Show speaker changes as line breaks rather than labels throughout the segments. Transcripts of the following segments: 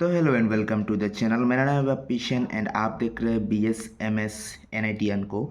तो hello and welcome to the channel. मेरा नाम है पिशन एंड आप देख रहे हैं BS MS NITN को।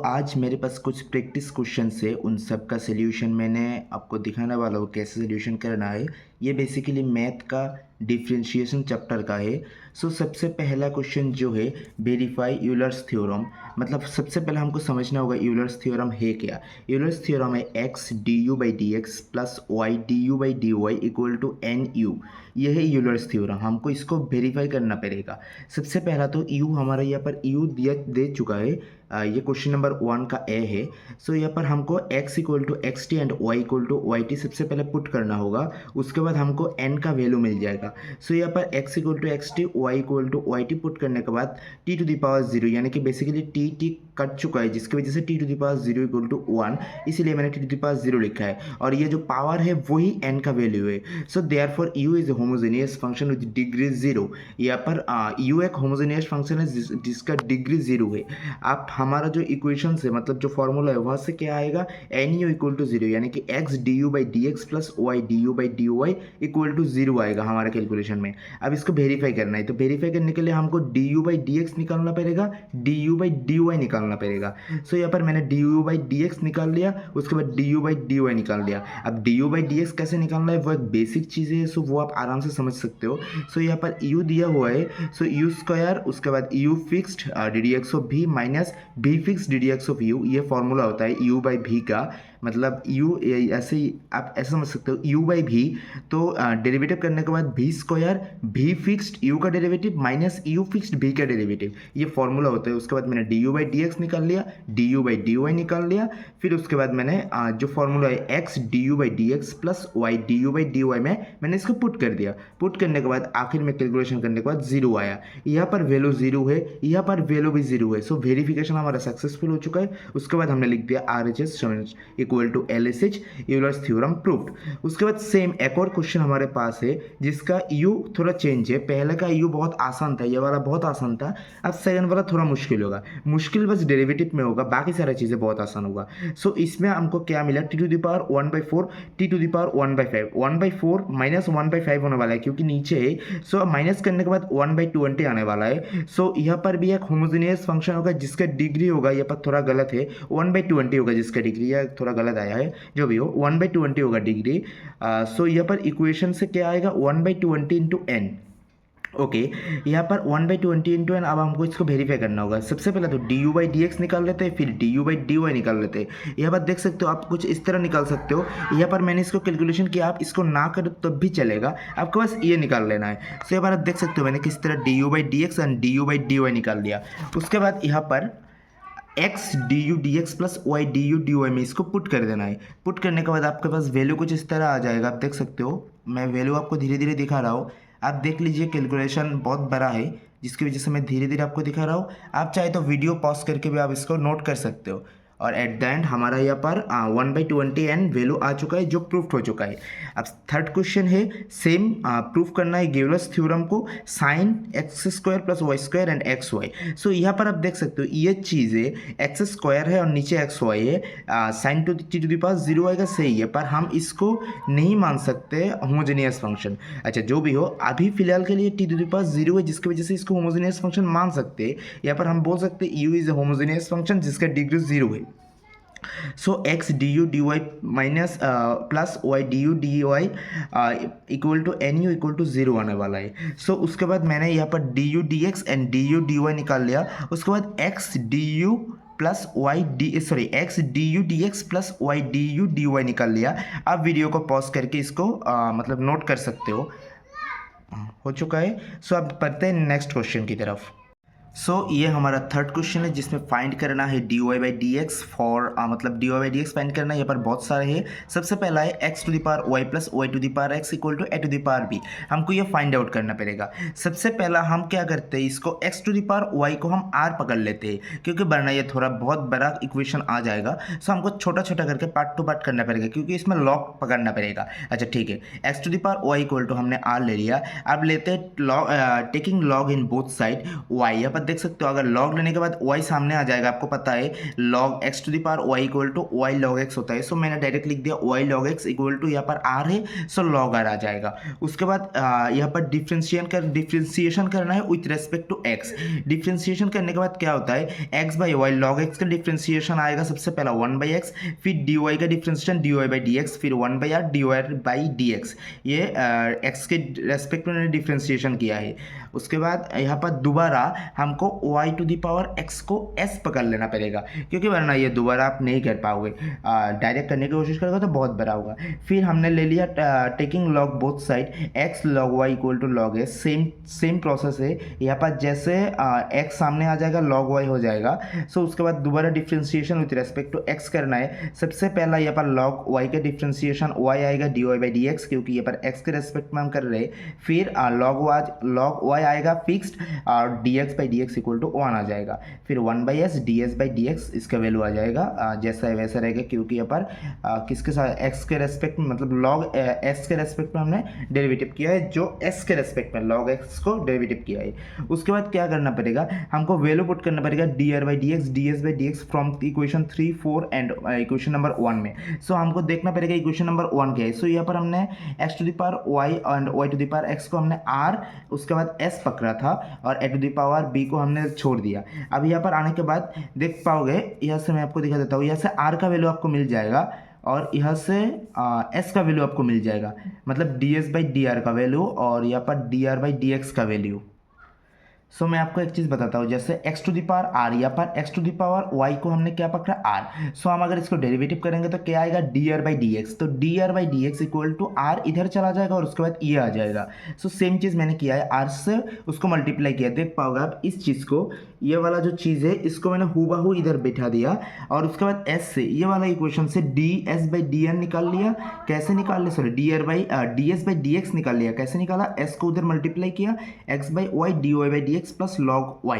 आज मेरे पास कुछ प्रैक्टिस क्वेश्चन है, उन सब का सोल्यूशन मैंने आपको दिखाने वाला हूँ कैसे सोल्यूशन करना है। ये बेसिकली मैथ का डिफरेंशिएशन चैप्टर का है। सबसे पहला क्वेश्चन जो है वेरीफाई यूलर्स थ्योरम। मतलब सबसे पहले हमको समझना होगा यूलर्स थ्योरम है क्या। यूलर्स थ्योरम है x du/dx plus y du/dy equal to NU। यह है यूलर्स थ्योरम। हमको इसको वेरीफाई करना पड़ेगा। सबसे पहला तो u हमारा यहाँ पर u दिया दे चुका है। ये क्वेश्चन नंबर 1 का ए है। यहाँ पर हमको x equal to x t and y equal to y t सबसे पहले पुट करना होगा। उसके बाद हमको n का वैल्यू मिल जाएगा। यहाँ पर x equal to x t y equal to y t put करने के बाद t टू द पावर 0 यानी कि बेसिकली t कट चुका है, जिसकी वजह से t to the power 0 equal to 1, इसीलिए मैंने t टू द पावर 0 लिखा है। और ये जो पावर है वही n का वैल्यू है। Therefore u is a homogeneous function with degree 0। यहाँ पर u एक होमोजेनियस फंक्शन है जिसका डिग्री 0 है। आप हमारा जो इक्वेशन है, मतलब जो फॉर्मूला है, वहाँ से क्या आएगा, एन यू इक्वल टू 0 यानी कि x du/dx plus y du/dy equal to 0 आएगा हमारे कैलकुलेशन में। अब इसको वेरीफाई करना है, तो वेरीफाई करने के लिए हमको du/dx निकालना पड़ेगा, du/dy निकालना पड़ेगा। यहाँ पर मैंने du/dx निकाल लिया, उसके बाद du/dy निकाल लिया। अब du/dx कैसे निकालना है वो एक बेसिक चीज़ है, वो आप आराम से समझ सकते हो। यहाँ पर u दिया हुआ है, u स्क्वायर, उसके बाद u fixed ddx of v minus v fix ddx of u। ये फॉर्मूला होता है u/v का। मतलब u ऐसे ही आप ऐसे समझ सकते हो, u/v। तो डेरिवेटिव करने के बाद v square v fixed u का derivative minus u fixed v का डेरिवेटिव, ये फॉर्मूला होता है। उसके बाद मैंने du/dx निकाल लिया, du/dy निकाल लिया। फिर उसके बाद मैंने जो फॉर्मूला है x du/dx plus y du/dy में मैंने इसको पुट कर दिया। पुट करने के बाद आखिर में कैलकुलेशन करने के बाद 0 आया। यहाँ पर वैल्यू 0 है, यहाँ पर वैल्यू भी 0 है। वेरिफिकेशन हमारा सक्सेसफुल हो चुका है। उसके बाद हमने लिख दिया RHS equal to LHS, Euler's theorem proved. उसके बाद सेम एक और क्वेश्चन हमारे पास है जिसका u थोड़ा चेंज है। पहले का u बहुत आसान था, ये वाला बहुत आसान था। अब सेकंड वाला थोड़ा मुश्किल होगा। मुश्किल बस डेरिवेटिव में होगा, बाकी सारी चीज़ें बहुत आसान होगा। इसमें हमको क्या मिला, t to the power 1/4 t to the power 1/5 1/4 minus 1/5 होने वाला है क्योंकि नीचे है। माइनस करने के बाद 1/20 आने वाला है। यहाँ पर भी एक होमोजेनियस फंक्शन होगा जिसका डिग्री होगा, यहाँ पर थोड़ा गलत है, 1/20 होगा जिसका डिग्री, या थोड़ा गलत आया है, जो भी हो 1/20 होगा डिग्री। यहाँ पर इक्वेशन से क्या आएगा, 1/20 इंटू एन। ओके, यहाँ पर 1/20 इंटू एन। अब हमको इसको वेरीफाई करना होगा। सबसे पहले तो du/dx निकाल लेते हैं, फिर du/dy निकाल लेते हैं। यहाँ पर देख सकते हो आप, कुछ इस तरह निकाल सकते हो। यहाँ पर मैंने इसको कैलकुलेशन किया, आप इसको ना करो तब भी चलेगा, आपको बस ये निकाल लेना है। यहाँ पर आप देख सकते हो मैंने किस तरह du/dx एंड du/dy निकाल लिया। उसके बाद यहाँ पर x du/dx plus y du/dy में इसको पुट कर देना है। पुट करने के बाद आपके पास वैल्यू कुछ इस तरह आ जाएगा। आप देख सकते हो, मैं वैल्यू आपको धीरे धीरे दिखा रहा हूँ। आप देख लीजिए, कैलकुलेशन बहुत बड़ा है जिसकी वजह से मैं धीरे धीरे आपको दिखा रहा हूँ। आप चाहे तो वीडियो पॉज करके भी आप इसको नोट कर सकते हो। और एट द एंड हमारा यहाँ पर 1/20 एन वैल्यू आ चुका है, जो प्रूफ हो चुका है। अब थर्ड क्वेश्चन है, सेम प्रूफ करना है यूलर्स थ्योरम को, sine x² plus y square and XY। यहाँ पर आप देख सकते हो ये चीज़ है, x² है और नीचे XY है। Sine two t to the power 0 आएगा, सही है, पर हम इसको नहीं मान सकते होमोजेनियस फंक्शन। अच्छा, जो भी हो, अभी फिलहाल के लिए t टू द पावर 0 है, जिसकी वजह से इसको होमोजेनियस फंक्शन मान सकते हैं। यहाँ पर हम बोल सकते हैं u is a homogeneous function जिसका डिग्री 0 है। x du/dy minus plus y du/dy equal to NU equal to 0 आने वाला है। उसके बाद मैंने यहाँ पर du/dx एंड du/dy निकाल लिया। उसके बाद x du plus x du/dx plus y du/dy निकाल लिया। आप वीडियो को पॉज करके इसको मतलब नोट कर सकते हो चुका है। अब पढ़ते हैं नेक्स्ट क्वेश्चन की तरफ। ये हमारा थर्ड क्वेश्चन है जिसमें फाइंड करना है dy/dx फॉर मतलब dy/dx फाइंड करना है। यहाँ पर बहुत सारे हैं। सबसे पहला है x to the power y plus y to the power x equal to a to the power b। हमको ये फाइंड आउट करना पड़ेगा। सबसे पहला हम क्या करते हैं, इसको x to the power y को हम r पकड़ लेते हैं, क्योंकि वरना ये थोड़ा बहुत बड़ा इक्वेशन आ जाएगा। हमको छोटा छोटा करके पार्ट टू पार्ट करना पड़ेगा, क्योंकि इसमें लॉग पकड़ना पड़ेगा। अच्छा ठीक है, x to the power y equal to हमने r ले लिया। अब लेते हैं taking log in both side y। यहाँ पर देख सकते हो अगर log लेने के बाद y सामने आ जाएगा, आपको पता है log x to the power y equal to y log x होता है। सो मैंने डायरेक्ट लिख दिया y log x equal to यहाँ पर r है, सो log r आ जाएगा। उसके बाद यहाँ पर डिफ्रेंशिएशन करना है with respect to x। Differentiation करने के बाद क्या होता है, x by y log x का डिफ्रेंशिएशन आएगा सबसे पहला 1/x, फिर dy का डिफ्रेंशिएशन dy बाई dx, फिर 1/r dy बाई dx। ये x के रेस्पेक्ट में मैंने डिफ्रेंशिएशन किया है। उसके बाद यहाँ पर दोबारा हमको y to the power x को s पकड़ लेना पड़ेगा, क्योंकि वरना ये दोबारा आप नहीं कर पाओगे। डायरेक्ट करने की कोशिश करोगे तो बहुत बड़ा होगा। फिर हमने ले लिया taking log both side x log y equal to log s। Same process है यहाँ पर, जैसे x सामने आ जाएगा log y हो जाएगा। सो उसके बाद दोबारा differentiation with respect to x करना है। सबसे पहला यहाँ पर log y का डिफ्रेंशिएशन y आएगा dy बाई dx, क्योंकि यहाँ पर x के रेस्पेक्ट में हम कर रहे हैं। फिर log y आएगा फिक्स्ड और dx by dx equal to 1 आ जाएगा। फिर 1/s ds बाई dx इसका वैल्यू आ जाएगा, जैसा है वैसा रहेगा, क्योंकि यहाँ पर किसके साथ x के रेस्पेक्ट में, मतलब log s के रेस्पेक्ट में हमने डेरिवेटिव किया है, जो s के रेस्पेक्ट में log x को डेरिवेटिव किया है। उसके बाद क्या करना पड़ेगा, हमको वैल्यू पुट करना पड़ेगा dr by dx ds by dx from equation 3, 4 and equation number 1 में। सो हमको देखना पड़ेगा इक्वेशन नंबर 1 क्या है। सो यहाँ पर हमने x to the power y and y to the power x को हमने r, उसके बाद s पकड़ा था, और a to the power b को हमने छोड़ दिया। अब यहाँ पर आने के बाद देख पाओगे, यहाँ से मैं आपको दिखा देता हूँ, यहाँ से r का वैल्यू आपको मिल जाएगा और यहाँ से s का वैल्यू आपको मिल जाएगा, मतलब ds बाई dr का वैल्यू और यहाँ पर dr बाई dx का वैल्यू। सो मैं आपको एक चीज़ बताता हूँ, जैसे x to the power r, यहाँ पर x to the power y को हमने क्या पकड़ा r। सो हम अगर इसको डेरिवेटिव करेंगे तो क्या आएगा, dr बाई dx। तो dr by dx equal to r इधर चला जाएगा और उसके बाद ये आ जाएगा। सो सेम चीज़ मैंने किया है, r से उसको मल्टीप्लाई किया। देख पाओगे आप इस चीज़ को, ये वाला जो चीज़ है इसको मैंने हूबहू इधर बैठा दिया, और उसके बाद s से ये वाला इक्वेशन से ds बाई dn निकाल लिया। कैसे निकाल लिया, सॉरी ds बाई dx निकाल लिया। कैसे निकाला, s को उधर मल्टीप्लाई किया, x by y dy by dx plus log y।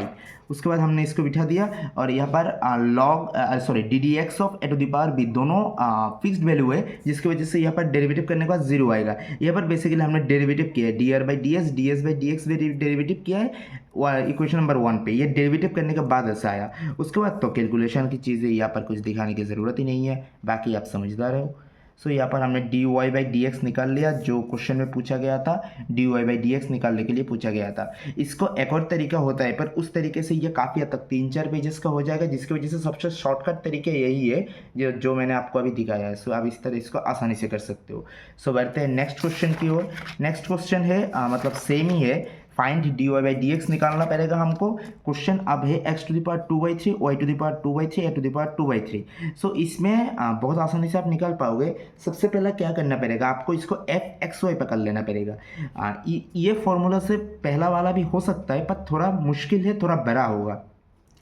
उसके बाद हमने इसको बिठा दिया और यहाँ पर d d x of a to the power b दोनों फिक्स्ड वैल्यू है, जिसकी वजह से यहाँ पर डेरिवेटिव करने के बाद जीरो आएगा। यहाँ पर बेसिकली हमने डेरिवेटिव किया है, D R by D S by d x derivative किया है इक्वेशन नंबर 1 पे। ये डेरिवेटिव करने के बाद ऐसा आया। उसके बाद तो कैलकुलेशन की चीज़ें यहाँ पर कुछ दिखाने की ज़रूरत ही नहीं है, बाकी आप समझदार हो। सो यहाँ पर हमने d y by d x निकाल लिया, जो क्वेश्चन में पूछा गया था, d y by d x निकालने के लिए पूछा गया था। इसको एक और तरीका होता है, पर उस तरीके से ये काफ़ी हद तक 3-4 पेजेस का हो जाएगा, जिसकी वजह से सबसे शॉर्टकट तरीके यही है जो मैंने आपको अभी दिखाया है। सो आप इस तरह इसको आसानी से कर सकते हो। सो बढ़ते हैं नेक्स्ट क्वेश्चन की ओर। नेक्स्ट क्वेश्चन है मतलब सेम ही है, find d y by d x निकालना पड़ेगा हमको। क्वेश्चन अब है x to the power 2/3, y to the power 2/3, a to the power 2/3। So इसमें बहुत आसानी से आप निकाल पाओगे। सबसे पहला क्या करना पड़ेगा, आपको इसको एफ एक्स वाई पकड़ लेना पड़ेगा। ये फॉर्मूला से पहला वाला भी हो सकता है, पर थोड़ा मुश्किल है, थोड़ा बड़ा होगा,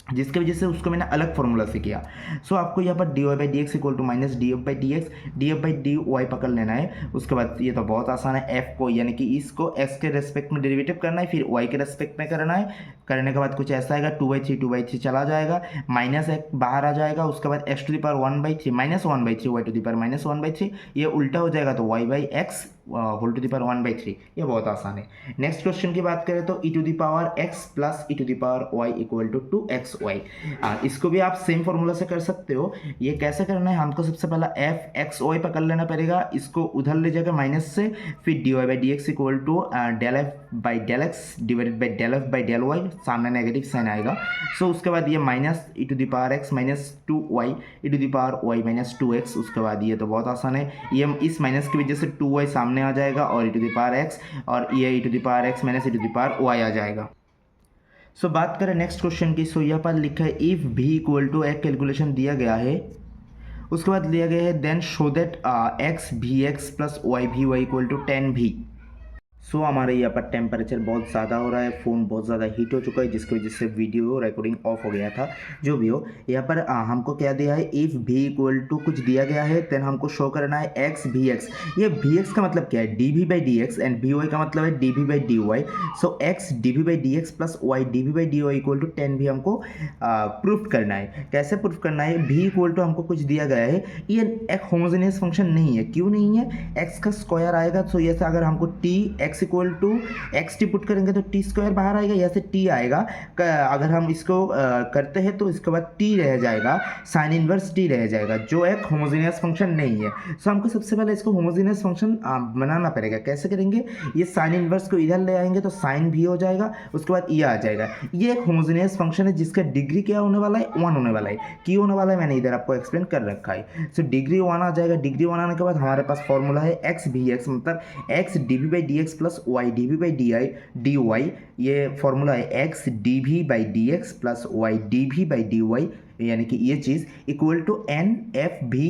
जिसकी वजह से उसको मैंने अलग फॉर्मूला से किया। सो आपको यहाँ पर d y by d x equal to minus d f by d x, d f by d y पकड़ लेना है। उसके बाद ये तो बहुत आसान है, एफ को यानी कि इसको एस के रेस्पेक्ट में डेरिवेटिव करना है, फिर वाई के रेस्पेक्ट में करना है। करने के बाद कुछ ऐसा आएगा, 2/3 चला जाएगा, माइनस एक बाहर आ जाएगा। उसके बाद x to the power 1/3 minus 1/3 y to the power minus 1/3, ये उल्टा हो जाएगा तो y by x whole to the power 1/3। ये बहुत आसान है। नेक्स्ट क्वेश्चन की बात करें तो e to the power x plus e to the power y equal to 2xy। इसको भी आप सेम फॉर्मूला से कर सकते हो। ये कैसे करना है, हमको सबसे पहला एफ एक्स वाई पकड़ लेना पड़ेगा, इसको उधर ले जाकर माइनस से, फिर d y by d x equal to del f by del x divided by del f by del y, सामने नेगेटिव साइन आएगा। सो उसके बाद ये minus e to the power x minus 2y e to the power y minus 2x। उसके बाद ये तो बहुत आसान है, ये इस माइनस की वजह से 2y सामने आ जाएगा और e to the power x, और ये e to the power x minus e to the power y आ जाएगा। सो बात करें नेक्स्ट क्वेश्चन की। सो यहाँ पर लिखा है इफ भी इक्वल टू एक कैलकुलेशन दिया गया है, उसके बाद लिया गया है देन शो दैट एक्स भी एक्स प्लस वाई भी वाई इक्वल टू 10 भी। सो हमारे यहाँ पर टेम्परेचर बहुत ज़्यादा हो रहा है, फ़ोन बहुत ज़्यादा हीट हो चुका है, जिसकी वजह से वीडियो रिकॉर्डिंग ऑफ हो गया था। जो भी हो, यहाँ पर हमको क्या दिया है, इफ़ भी इक्वल टू कुछ दिया गया है, देन हमको शो करना है एक्स भी एक्स। ये भी एक्स का मतलब क्या है, डी भी बाई डी एक्स, एंड भी वाई का मतलब है डी भी by d y. So x d भी by d x plus y d भी by d y equal to 10 भी हमको प्रूफ करना है। कैसे प्रूफ करना है, भी इक्वल टू हमको कुछ दिया गया है, ये एक होमोजेनियस फंक्शन नहीं है। क्यों नहीं है, एक्स का स्क्वायर आएगा। सो ये अगर हमको t x x equal to x t put करेंगे तो टी स्क्वायर बाहर आएगा, यहाँ से टी आएगा। अगर हम इसको करते हैं तो इसके बाद टी रह जाएगा, साइन इनवर्स टी रह जाएगा, जो एक होमोजेनियस फंक्शन नहीं है। सो हमको सबसे पहले इसको होमोजेनियस फंक्शन बनाना पड़ेगा। कैसे करेंगे, ये साइन इनवर्स को इधर ले आएंगे तो साइन भी हो जाएगा, उसके बाद ये आ जाएगा। ये एक होमोजेनियस फंक्शन है जिसका डिग्री क्या होने वाला है, 1 होने वाला है। क्यों होने वाला है मैंने इधर आपको एक्सप्लेन कर रखा है। सो डिग्री 1 आ जाएगा। डिग्री 1 आने के बाद हमारे पास फॉर्मूला है एक्स भी एक्स, मतलब x d v by d x plus y d v by d y. ये फॉर्मूला है x d v by d x plus y d v by d y, यानी कि ये चीज़ इक्वल टू एन एफ भी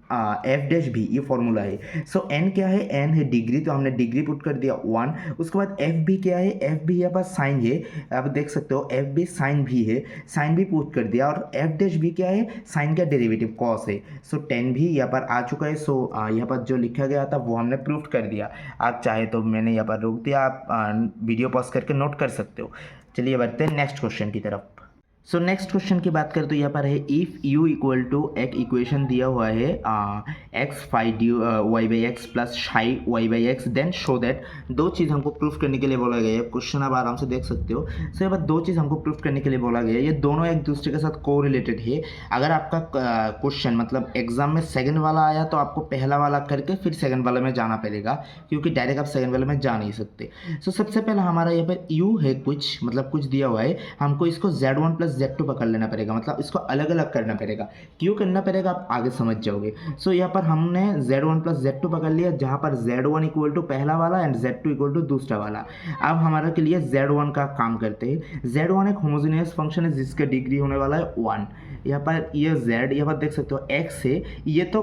f dash भी, ये formula है। सो एन क्या है, एन है डिग्री, तो हमने डिग्री पुट कर दिया 1। उसके बाद एफ भी क्या है, एफ भी यहाँ पर साइन है, आप देख सकते हो एफ भी साइन भी है, साइन भी पुट कर दिया। और एफ डैश भी क्या है, साइन का डेरिवेटिव कॉस है। सो 10 भी यहाँ पर आ चुका है। सो यहाँ पर जो लिखा गया था वो हमने प्रूफ कर दिया। आप चाहे तो मैंने यहाँ पर रोक दिया, आप वीडियो पॉज करके नोट कर सकते हो। चलिए बढ़ते हैं नेक्स्ट क्वेश्चन की तरफ। सो नेक्स्ट क्वेश्चन की बात करें तो यहाँ पर है इफ़ यू इक्वल टू एक इक्वेशन दिया हुआ है x phi d y by x plus psi y by x, then show that. दो चीज़ हमको प्रूफ करने के लिए बोला गया है। क्वेश्चन आप आराम से देख सकते हो। सो यहाँ पर दो चीज़ हमको प्रूफ करने के लिए बोला गया है। ये दोनों एक दूसरे के साथ को रिलेटेड है। अगर आपका क्वेश्चन मतलब एग्जाम में सेकंड वाला आया तो आपको पहला वाला करके फिर सेकंड वाले में जाना पड़ेगा, क्योंकि डायरेक्ट आप सेकंड वाले में जा नहीं सकते। सो सबसे पहला हमारा यहाँ पर यू है, कुछ मतलब कुछ दिया हुआ है, हमको इसको Z1 प्लस Z2 पकड़ लेना पड़ेगा, मतलब इसको अलग अलग करना पड़ेगा। क्यों करना पड़ेगा आप आगे समझ जाओगे। सो यहाँ पर हमने Z1 प्लस Z2 पकड़ लिया, जहाँ पर Z1 इक्वल टू पहला वाला एंड Z2 इक्वल टू दूसरा वाला। अब हमारे के लिए Z1 का काम करते हैं। Z1 एक होमोजेनियस फंक्शन है जिसका डिग्री होने वाला है 1। यहाँ पर ये Z, यहाँ पर देख सकते हो x है, ये तो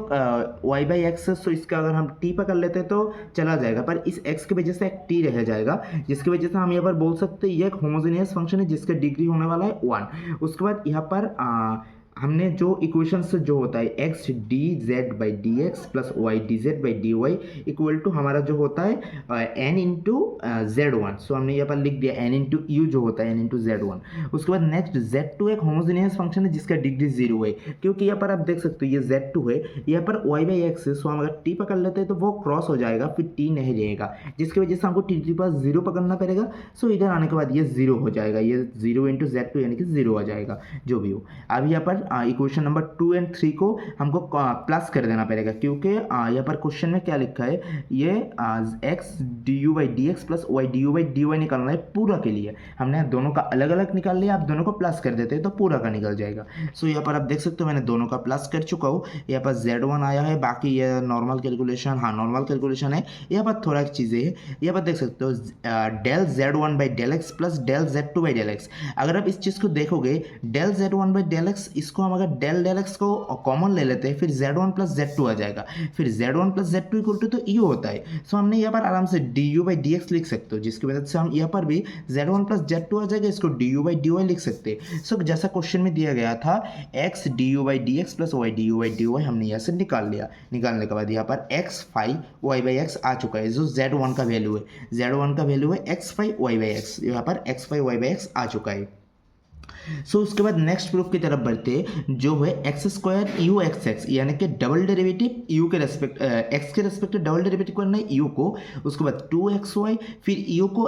y बाई एक्स है। सो इसका अगर हम t पकड़ लेते हैं तो चला जाएगा, पर इस x की वजह से एक t रह जाएगा, जिसकी वजह से हम यहाँ पर बोल सकते हैं ये एक होमोजेनियस फंक्शन है जिसका डिग्री होने वाला है 1। उसके बाद यहाँ पर हमने जो इक्वेशन से जो होता है x d z by d x plus y d z by d y equal to हमारा जो होता है एन इंटू Z1। सो हमने यहाँ पर लिख दिया एन इंटू यू जो होता है एन इंटू Z1। उसके बाद नेक्स्ट Z2 एक होमोजेनियस फंक्शन है जिसका डिग्री 0 है, क्योंकि यहाँ पर आप देख सकते हो ये Z2 है, यहाँ पर वाई बाई एक्स है। सो हम अगर टी पकड़ लेते हैं तो वो क्रॉस हो जाएगा, फिर टी नहीं रहेगा, जिसकी वजह से हमको टी के पास 0 पकड़ना पड़ेगा। सो इधर आने के बाद ये 0 हो जाएगा, ये 0 इंटू Z2 यानी कि 0 आ जाएगा, जो भी हो। अब यहाँ पर इक्वेशन नंबर 2 एंड 3 को हमको प्लस कर देना पड़ेगा, क्योंकि यहाँ पर क्वेश्चन में क्या लिखा है, ये x d u by d x plus y d u by d y निकालना है पूरा के लिए। हमने दोनों का अलग अलग निकाल लिया, आप दोनों को प्लस कर देते हैं तो पूरा का निकल जाएगा। सो यहाँ पर आप देख सकते हो मैंने दोनों का प्लस कर चुका हूँ। यहाँ पर Z1 आया है, बाकी ये नॉर्मल कैलकुलेशन, हाँ नॉर्मल कैलकुलेशन है। यहाँ पर थोड़ा चीज़ें है, यहाँ पर देख सकते हो del Z1 by del x plus del Z2 by del x. अगर आप इस चीज़ को देखोगे del Z1 by del x, इसको हम अगर डेल डेल एक्स को कॉमन ले लेते हैं फिर Z1 प्लस Z2 आ जाएगा, फिर Z1 plus Z2 equal to तो यू होता है। सो हमने यहाँ पर आराम से d u by d x लिख सकते हो, जिसकी वजह से हम यहाँ पर भी Z1 प्लस Z2 आ जाएगा, इसको d u by d y लिख सकते हैं। सो जैसा क्वेश्चन में दिया गया था x d u by d x plus y d u by d y हमने यहाँ से निकाल लिया। निकालने के बाद यहाँ पर x phi y by x आ चुका है, जो Z1 का वैल्यू है। Z1 का वैल्यू है x phi y by x, यहाँ पर x phi y by x आ चुका है। सो उसके बाद नेक्स्ट प्रूफ की तरफ बढ़ते, जो है x square you x x, यानी कि डबल डेरिवेटिव यू के रेस्पेक्ट एक्स के रेस्पेक्ट डबल डेरिवेटिव करना है यू को। उसके बाद 2xy, फिर यू को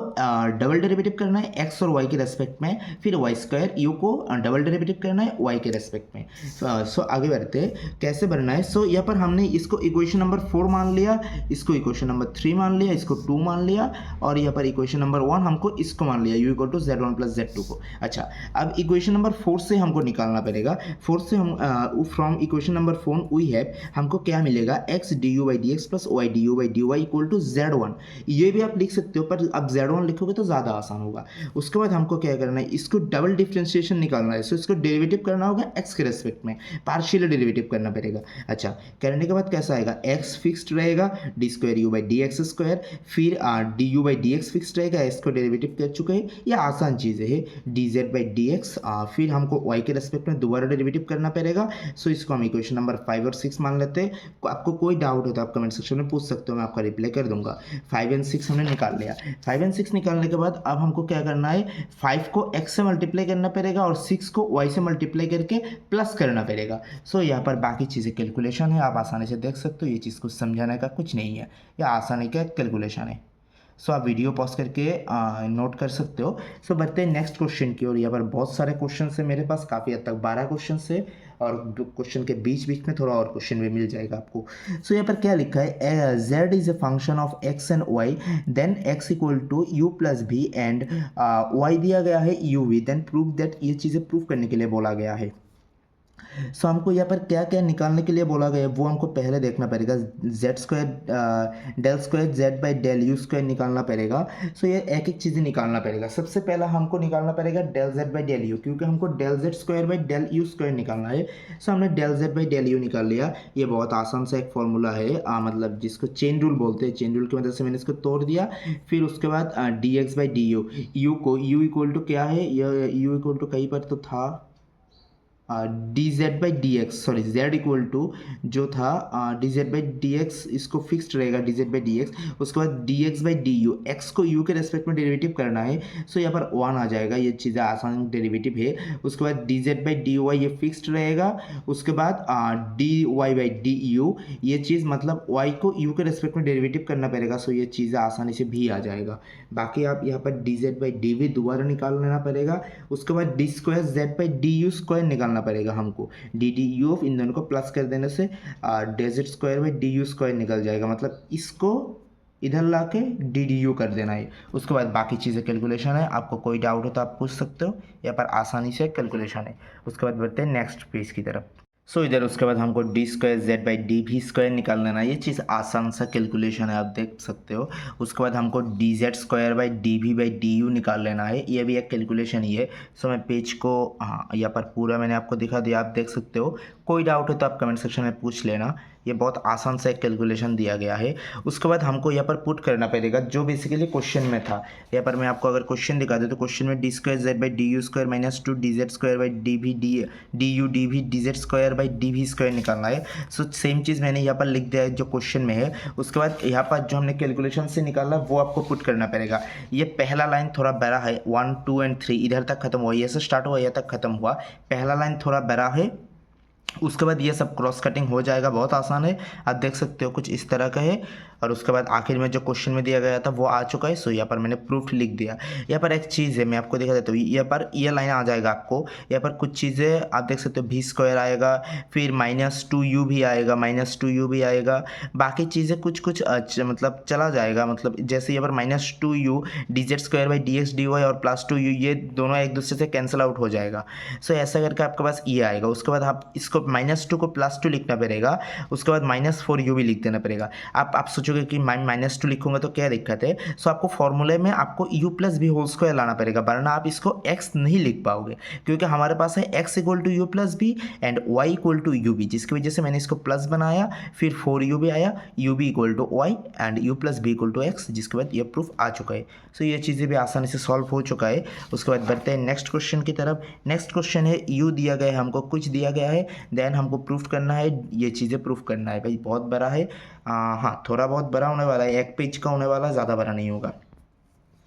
डबल डेरिवेटिव करना है एक्स और वाई के रेस्पेक्ट में, फिर वाई स्क्वायर यू को डबल डेरिवेटिव करना है वाई के रेस्पेक्ट में। सो आगे बढ़ते कैसे बनना है। सो यहाँ पर हमने इसको इक्वेशन नंबर 4 मान लिया, इसको इक्वेशन नंबर 3 मान लिया, इसको 2 मान लिया, और यहाँ पर इक्वेशन नंबर 1 हमको इसको मान लिया, you equal to Z1 plus Z2 को। अच्छा, अब इक्वेशन नंबर 4 से हमको निकालना पड़ेगा। 4 से हम from equation number 4 we have, हमको क्या मिलेगा, x d u by d x plus y d u by d y equal to Z1। ये भी आप लिख सकते हो, पर अब Z1 लिखोगे तो ज़्यादा आसान होगा। उसके बाद हमको क्या करना है, इसको डबल डिफ्रेंशिएशन निकालना है। सो इसको डेरिवेटिव करना होगा एक्स के रेस्पेक्ट में, पार्शियल डेरिवेटिव करना पड़ेगा। अच्छा, करने के बाद कैसा आएगा, एक्स फिक्स्ड रहेगा, d square u by d x square, फिर d u by d x fixed रहेगा, इसको डेरिवेटिव कर चुके हैं। ये आसान चीज़ें है, d z by d x, फिर हमको y के रेस्पेक्ट में दोबारा डेरिवेटिव करना पड़ेगा। सो इसको हम इक्वेशन नंबर 5 और 6 मान लेते हैं। आपको कोई डाउट हो तो आप कमेंट सेक्शन में पूछ सकते हो, मैं आपका रिप्लाई कर दूंगा। 5 एंड 6 हमने निकाल लिया। 5 एंड 6 निकालने के बाद अब हमको क्या करना है, 5 को x से मल्टीप्लाई करना पड़ेगा और 6 को y से मल्टीप्लाई करके प्लस करना पड़ेगा। सो यहाँ पर बाकी चीज़ें कैलकुलेशन है, आप आसानी से देख सकते हो, ये चीज़ कुछ समझाने का कुछ नहीं है, यह आसानी का कैलकुलेशन है। सो आप वीडियो पॉज करके नोट कर सकते हो। सो बढ़ते हैं नेक्स्ट क्वेश्चन की ओर। यहाँ पर बहुत सारे क्वेश्चन है मेरे पास, काफ़ी हद तक 12 क्वेश्चन है, और क्वेश्चन के बीच बीच में थोड़ा और क्वेश्चन भी मिल जाएगा आपको। सो यहाँ पर क्या लिखा है, z is a function of x and y, then x equal to u plus भी एंड y दिया गया है u v, then prove that, ये चीज़ें प्रूव करने के लिए बोला गया है। सो हमको यहाँ पर क्या क्या निकालने के लिए बोला गया है वो हमको पहले देखना पड़ेगा। Z square del square z by del u square निकालना पड़ेगा। सो ये एक एक चीज़ें निकालना पड़ेगा। सबसे पहला हमको निकालना पड़ेगा del z by del u, क्योंकि हमको del z square by del u square निकालना है। सो हमने del z by del u निकाल लिया। ये बहुत आसान सा एक फॉर्मूला है, मतलब जिसको चेन रूल बोलते हैं। चेन रूल की मदद से मैंने इसको तोड़ दिया। फिर उसके बाद d x by d u, u को यू इक्वल टू क्या है, यू इक्वल टू कहीं पर तो था d z by d x, sorry z equal to जो था d z by d x, इसको फिक्स्ड रहेगा d z by d x. उसके बाद d x by d u, x को यू के रेस्पेक्ट में डेरिवेटिव करना है। सो यहाँ पर 1 आ जाएगा, ये चीज़ें आसान डेरिवेटिव है। उसके बाद d z by d y, ये फिक्स्ड रहेगा। उसके बाद d y by d u, ये चीज़ मतलब वाई को यू के रेस्पेक्ट में डेरिवेटिव करना पड़ेगा। सो ये चीज़ें आसानी से भी आ जाएगा। बाकी आप यहाँ पर d z by d v दोबारा निकाल लेना पड़ेगा। उसके बाद d square z by d u square निकालना पड़ेगा हमको। डी डी यू ऑफ इन दोनों को प्लस कर देने से d z square by d u square निकल जाएगा। मतलब इसको इधर ला के डी डी यू कर देना है। उसके बाद बाकी चीज़ें कैलकुलेशन है। आपको कोई डाउट हो तो आप पूछ सकते हो, यहाँ पर आसानी से कैलकुलेशन है। उसके बाद बढ़ते हैं नेक्स्ट पेज की तरफ। सो इधर उसके बाद हमको D square z by D भी स्क्वायर निकाल लेना है। ये चीज़ आसान सा कैलकुलेशन है, आप देख सकते हो। उसके बाद हमको D z square by D भी बाई डी यू निकाल लेना है। ये भी एक कैलकुलेशन ही है। सो मैं पेज को यहाँ पर पूरा मैंने आपको दिखा दिया, आप देख सकते हो। कोई डाउट हो तो आप कमेंट सेक्शन में पूछ लेना। ये बहुत आसान सा एक कैलकुलेशन दिया गया है। उसके बाद हमको यहाँ पर पुट करना पड़ेगा जो बेसिकली क्वेश्चन में था। यहाँ पर मैं आपको अगर क्वेश्चन दिखा दूँ तो क्वेश्चन में D square z by d u square minus two D z square by D भी डी यू डी भी D z square by D भी स्क्वायर निकालना है। सो सेम चीज़ मैंने यहाँ पर लिख दिया है जो क्वेश्चन में है। उसके बाद यहाँ पर जो हमने कैलकुलेशन से निकाला वो आपको पुट करना पड़ेगा। ये पहला लाइन थोड़ा बड़ा है, 1 2 एंड 3 इधर तक खत्म हुआ, ये से स्टार्ट हुआ यहाँ तक खत्म हुआ। पहला लाइन थोड़ा बड़ा है। उसके बाद ये सब क्रॉस कटिंग हो जाएगा, बहुत आसान है। आप देख सकते हो कुछ इस तरह का है। और उसके बाद आखिर में जो क्वेश्चन में दिया गया था वो आ चुका है। सो यहाँ पर मैंने प्रूफ लिख दिया। यहाँ पर एक चीज़ है, मैं आपको दिखा देता हूँ। यहाँ पर ये लाइन आ जाएगा आपको। यहाँ पर कुछ चीज़ें आप देख सकते हो, भी स्क्वायर आएगा, फिर माइनस टू यू भी आएगा, माइनस टू यू भी आएगा। बाकी चीज़ें कुछ कुछ मतलब चला जाएगा। मतलब जैसे यहाँ पर minus two u d z square by d x d y और प्लस टू यू, ये दोनों एक दूसरे से कैंसिल आउट हो जाएगा। सो ऐसा करके आपके पास ये आएगा। उसके बाद आप इसको माइनस टू को प्लस टू लिखना पड़ेगा। उसके बाद माइनस फोर यू भी लिख देना पड़ेगा। आप सोचोगे कि माइनस टू लिखूंगा तो क्या दिक्कत है। सो आपको फॉर्मूले में आपको u प्लस भी होल स्क्वायर लाना पड़ेगा, वरना आप इसको x नहीं लिख पाओगे, क्योंकि हमारे पास है x equal to u plus b and y equal to u b, जिसकी वजह से मैंने इसको प्लस बनाया। फिर 4u भी आया, u भी equal to y and u plus b equal to x, जिसके बाद ये प्रूफ आ चुका है। सो ये चीज़ें भी आसानी से सॉल्व हो चुका है। उसके बाद बढ़ते हैं नेक्स्ट क्वेश्चन की तरफ। नेक्स्ट क्वेश्चन है, u दिया गया है हमको, कुछ दिया गया है, देन हमको प्रूफ करना है, ये चीज़ें प्रूफ करना है। भाई बहुत बड़ा है, हाँ थोड़ा बहुत बड़ा होने वाला है, एक पेज का होने वाला, ज़्यादा बड़ा नहीं होगा।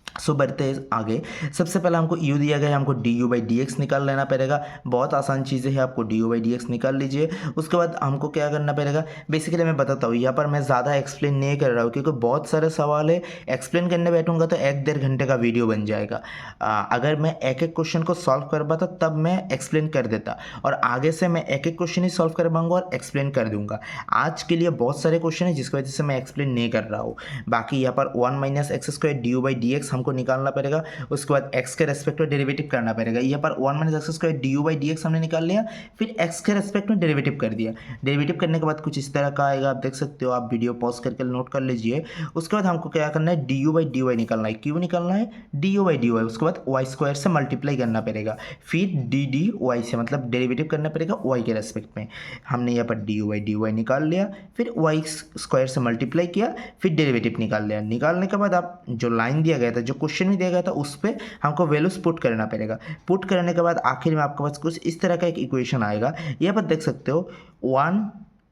सो बढ़ते हैं आगे। सबसे पहले हमको u दिया गया है, हमको D u by d x निकाल लेना पड़ेगा। बहुत आसान चीज़ें हैं, आपको D u by d x निकाल लीजिए। उसके बाद हमको क्या करना पड़ेगा, बेसिकली मैं बताता हूँ। यहाँ पर मैं ज़्यादा एक्सप्लेन नहीं कर रहा हूँ, क्योंकि बहुत सारे सवाल है। एक्सप्लेन करने बैठूंगा तो 1-1.5 घंटे का वीडियो बन जाएगा। अगर मैं एक एक क्वेश्चन को सॉल्व कर पाता तब मैं एक्सप्लेन कर देता, और आगे से मैं एक एक क्वेश्चन ही सॉल्व कर पाऊंगा और एक्सप्लेन कर दूंगा। आज के लिए बहुत सारे क्वेश्चन है जिसकी वजह से मैं एक्सप्लेन नहीं कर रहा हूँ। बाकी यहाँ पर 1 minus x square D u by d x हमको निकालना पड़ेगा। उसके बाद x के रेस्पेक्ट में डेरिवेटिव करना पड़ेगा। यहाँ पर 1 minus x square D u by d x हमने निकाल लिया, फिर x के रेस्पेक्ट में डेरिवेटिव कर दिया। डेरिवेटिव करने के बाद कुछ इस तरह का आएगा, आप देख सकते हो। आप वीडियो पॉज करके नोट कर लीजिए। उसके बाद हमको क्या करना है, d u by d y निकालना है। क्यों निकालना है, d u by d y. उसके बाद वाई स्क्वायर से मल्टीप्लाई करना पड़ेगा, फिर डी डी वाई से, मतलब डेरिवेटिव करना पड़ेगा वाई के रेस्पेक्ट में। हमने यहाँ पर d u by d y निकाल लिया, फिर वाई स्क्वायर से मल्टीप्लाई किया, फिर डेरिवेटिव निकाल लिया। निकालने के बाद आप जो लाइन दिया गया था, जो क्वेश्चन में दिया गया था, उस पर हमको वैल्यूज पुट करना पड़ेगा। पुट करने के बाद आखिर में आपके पास कुछ इस तरह का एक इक्वेशन आएगा। यहाँ पर देख सकते हो 1,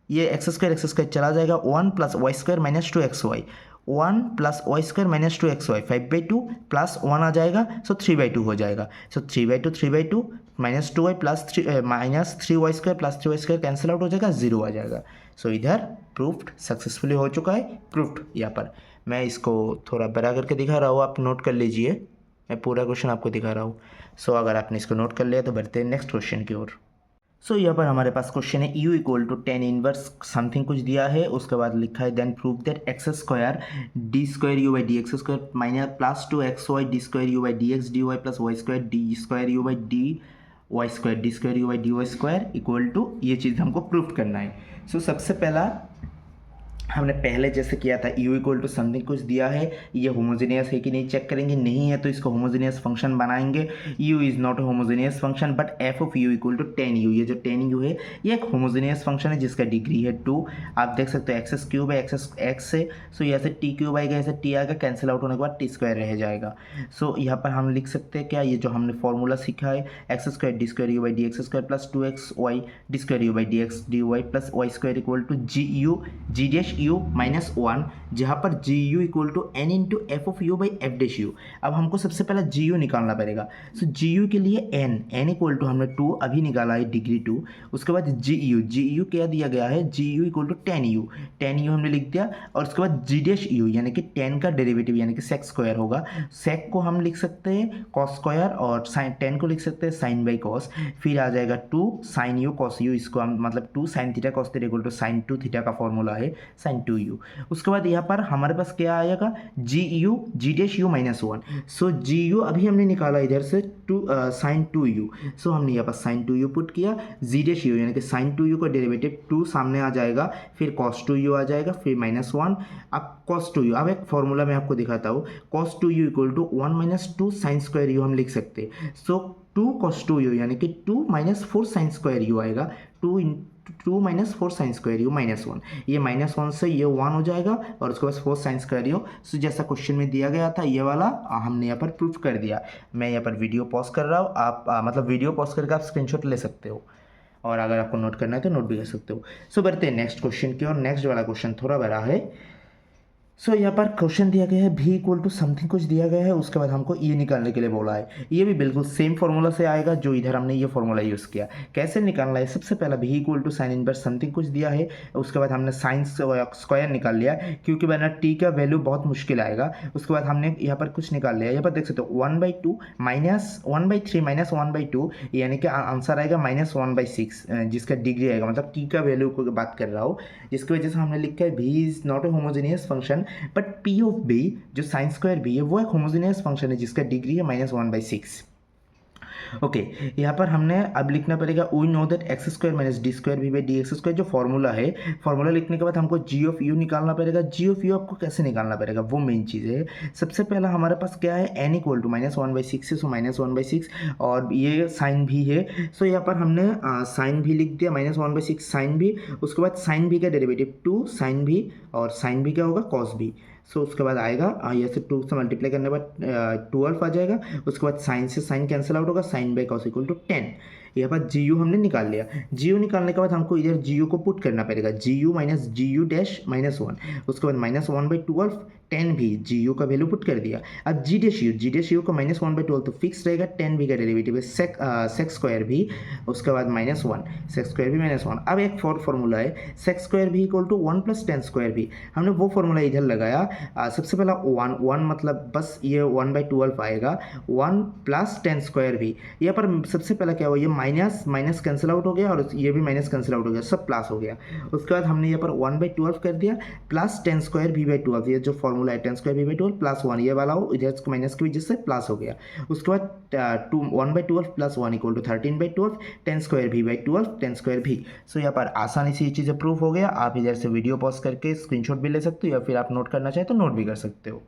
ये एक्स स्क्वायर चला जाएगा, 1 plus y square minus 2xy, 1 plus y square minus 2xy, 5/2 plus 1 आ जाएगा। सो 3/2 हो जाएगा। सो 3/2 माइनस 2y प्लस 3 minus 3y square plus 3y square cancel out हो जाएगा, 0 आ जाएगा। सो इधर प्रूफ्ड सक्सेसफुली हो चुका है, प्रूफ्ड यहाँ पर। मैं इसको थोड़ा बड़ा करके दिखा रहा हूँ, आप नोट कर लीजिए, मैं पूरा क्वेश्चन आपको दिखा रहा हूँ। सो अगर आपने इसको नोट कर लिया तो बढ़ते हैं नेक्स्ट क्वेश्चन की ओर। सो यहाँ पर हमारे पास क्वेश्चन है u equal to tan inverse something कुछ दिया है, उसके बाद लिखा है then prove that x square d square u by d x square minus plus two x y d square u by d x d y plus y square d square u by d y square d square u by d y square equal to ये चीज़ हमको prove करना है। सो सबसे पहला हमने पहले जैसे किया था u इक्वल टू समथिंग कुछ दिया है, ये होमोजेनियस है कि नहीं चेक करेंगे, नहीं है तो इसको होमोजेनियस फंक्शन बनाएंगे। u is not a homogeneous function but f of u equal to 10u, ये जो 10u है ये एक होमोजेनियस फंक्शन है जिसका डिग्री है 2। आप देख सकते हो एक्स क्यूब है एक्स से, सो यहाँ से टी क्यूब आएगा, ऐसे टी आएगा, कैंसिल आउट होने के बाद टी स्क्वायर रह जाएगा। सो यहाँ पर हम लिख सकते हैं क्या, ये जो हमने फॉर्मूला सीखा है x square d square u by d x square plus 2x y d square u by d x d y plus y square equal to g u g dash u minus 1, जहाँ पर g u equal to n into f of u by f dash u. अब हमको सबसे पहला जी u निकालना पड़ेगा। सो g you के लिए एन इक्वल टू हमने 2 अभी निकाला है डिग्री 2, उसके बाद जी यू क्या दिया गया है, जी यू इक्वल टू 10u हमने लिख दिया, और उसके बाद जी डैश यू यानी कि 10 का डेरिवेटिव यानी कि सेक स्क्वायर होगा। सेक को हम लिख सकते हैं कॉस स्क्वायर और साइन 10 को लिख सकते हैं साइन बाई कॉस, फिर आ जाएगा 2 साइन यू कॉस यू, इसको हम मतलब 2 sine theta cos theta equal to sine 2 theta का फॉर्मूला है साइन 2u। उसके बाद यहाँ पर हमारे पास क्या आएगा g u g dash u minus 1। So g u अभी हमने निकाला इधर से साइन 2u, सो हमने यहाँ पर साइन 2u पुट किया, जी डैश यू यानी कि साइन 2u का डेरिवेटिव 2 सामने आ जाएगा, फिर कॉस 2u आ जाएगा, फिर माइनस 1। अब कॉस 2u, अब एक फॉर्मूला मैं आपको दिखाता हूँ, cos 2u equal to 1 minus 2 sine square u हम लिख सकते हैं। सो 2 कॉस 2u यानी कि 2 माइनस 4 साइन स्क्वायर यू आएगा, 2 minus 4 sign square you minus 1, ये माइनस 1 से ये 1 हो जाएगा और उसके बाद 4 साइन स्क्वायर यू। सो जैसा क्वेश्चन में दिया गया था ये वाला हमने यहाँ पर प्रूफ कर दिया। मैं यहाँ पर वीडियो पॉज कर रहा हूँ, आप मतलब वीडियो पॉज करके आप स्क्रीनशॉट ले सकते हो, और अगर आपको नोट करना है तो नोट भी कर सकते हो। सो बढ़ते हैं नेक्स्ट क्वेश्चन की, और नेक्स्ट वाला क्वेश्चन थोड़ा बड़ा है। सो यहाँ पर क्वेश्चन दिया गया है भी इक्वल टू समथिंग कुछ दिया गया है, उसके बाद हमको ये निकालने के लिए बोला है। ये भी बिल्कुल सेम फॉर्मूला से आएगा जो इधर हमने ये फॉर्मूला यूज़ किया। कैसे निकालना है, सबसे पहला भी equal to sine inverse something कुछ दिया है, उसके बाद हमने साइन स्क्वायर निकाल लिया क्योंकि वरना टी का वैल्यू बहुत मुश्किल आएगा। उसके बाद हमने यहाँ पर कुछ निकाल लिया, यहाँ पर देख सकते हो 1/2 माइनस 1/3 माइनस 1/2 यानी कि आंसर आएगा माइनस 1/6, जिसका डिग्री आएगा, मतलब टी का वैल्यू को बात कर रहा हूँ, जिसकी वजह से हमने लिखा है भी is not a homogeneous function but p of b जो साइन स्क्वायर बी है वो एक होमोजेनियस फंक्शन है जिसका डिग्री है माइनस 1/6। ओके, यहाँ पर हमने अब लिखना पड़ेगा we know that x square minus d square v by d x square, जो फॉर्मूला है, फॉर्मूला लिखने के बाद हमको जी ऑफ यू निकालना पड़ेगा। जी ऑफ यू आपको कैसे निकालना पड़ेगा वो मेन चीज़ है। सबसे पहला हमारे पास क्या है, एन इक्वल टू माइनस 1/6 है, सो माइनस 1/6 और ये साइन भी है, सो यहाँ पर हमने साइन भी लिख दिया माइनस 1/6 साइन भी, उसके बाद साइन भी का डेरिवेटिव 2 साइन भी, और साइन भी क्या होगा कॉस भी। सो उसके बाद आएगा यहाँ से 2 से मल्टीप्लाई करने के बाद 12 आ जाएगा, उसके बाद साइन से साइन कैंसिल आउट होगा, sine by cos equal to 10। यहाँ पर जी यू हमने निकाल लिया। जी यू निकालने के बाद हमको इधर जी यू को पुट करना पड़ेगा, g u minus g u dash minus 1, उसके बाद माइनस 1/12 10 भी जी यू का वैल्यू पुट कर दिया। अब जी डैश यू का माइनस 1/12 तो फिक्स रहेगा, 10 भी का डेरिवेटिव है सेक स्क्वायर भी, उसके बाद माइनस 1 सेक स्क्वायर भी माइनस 1। अब एक फॉर्मूला है सेक स्क्वायर भी इक्वल टू 1 + 10 स्क्वायर भी, हमने वो फॉर्मूला इधर लगाया। सबसे पहला 1 मतलब बस ये 1/12 आएगा, 1 + 10 स्क्वायर भी, यहाँ पर सबसे पहला क्या हुआ, ये माइनस माइनस कैंसिल आउट हो गया और ये भी माइनस कैंसिल आउट हो गया, सब प्लस हो गया। उसके बाद हमने यहाँ पर 1/12 कर दिया प्लस 10 स्क्वायर v/12, ये जो फॉर्मूला है 10 स्क्वायर v/12 प्लस 1 ये वाला हो, इधर माइनस की वजह से प्लस हो गया। उसके बाद 1/12 plus 1 equal to 13/12 10 square v/12 10 square भी। सो यहाँ पर आसानी से ये चीज़ें प्रूफ हो गया। आप इधर से वीडियो पॉज करके स्क्रीनशॉट भी ले सकते हो या फिर आप नोट करना चाहे तो नोट भी कर सकते हो।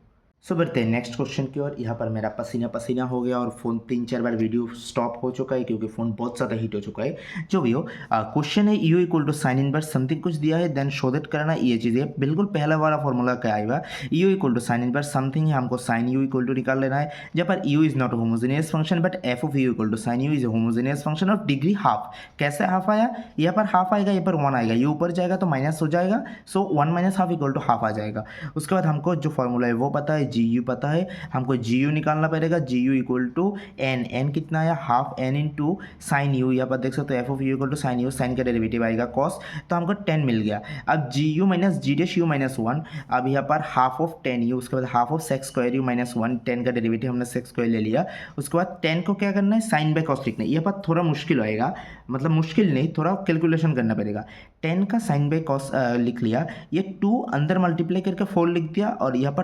सो बढ़ते हैं नेक्स्ट क्वेश्चन की ओर। यहाँ पर मेरा पसीना पसीना हो गया और फ़ोन 3-4 बार वीडियो स्टॉप हो चुका है क्योंकि फ़ोन बहुत ज़्यादा हीट हो चुका है। जो भी हो, क्वेश्चन है u equal to sine inverse something कुछ दिया है, देन शो दैट करना, ये चीज़ है। बिल्कुल पहला वाला फॉर्मूला क्या आएगा, u equal to sine inverse something है, हमको साइन यू इक्वल टू निकाल लेना है, जहाँ पर u is not a homogeneous function but f of u equal to sine u is a homogeneous function of degree half. कैसे half आया, यहाँ पर हाफ आएगा, यहाँ पर 1 आएगा, ये ऊपर जाएगा तो माइनस हो जाएगा, सो 1 - ½ इक्वल टू हाफ आ जाएगा। उसके बाद हमको जो फॉर्मूला है वो पता है, जी यू पता है, हमको जी यू निकालना पड़ेगा। G u equal to n, n कितना आया half n into sine u, यहाँ पर देख सकते हो f of u equal to sine u, sine का डेरिवेटिव आएगा कॉस, तो हमको 10 मिल गया। अब g u minus g dash u minus 1, अब यहाँ पर हाफ ऑफ 10 यू, उसके बाद half of sex square you minus 1, 10 का डेरिवेटिव हमने सेक्स स्क्वायर ले लिया, उसके बाद 10 को क्या करना है साइन बाय कॉस लिखना है। यहाँ पर थोड़ा मुश्किल होएगा, मतलब मुश्किल नहीं, थोड़ा कैलकुलेशन करना पड़ेगा। 10 का साइन बाय कॉस लिख लिया, ये 2 अंदर मल्टीप्लाई करके 4 लिख दिया, और यहाँ पर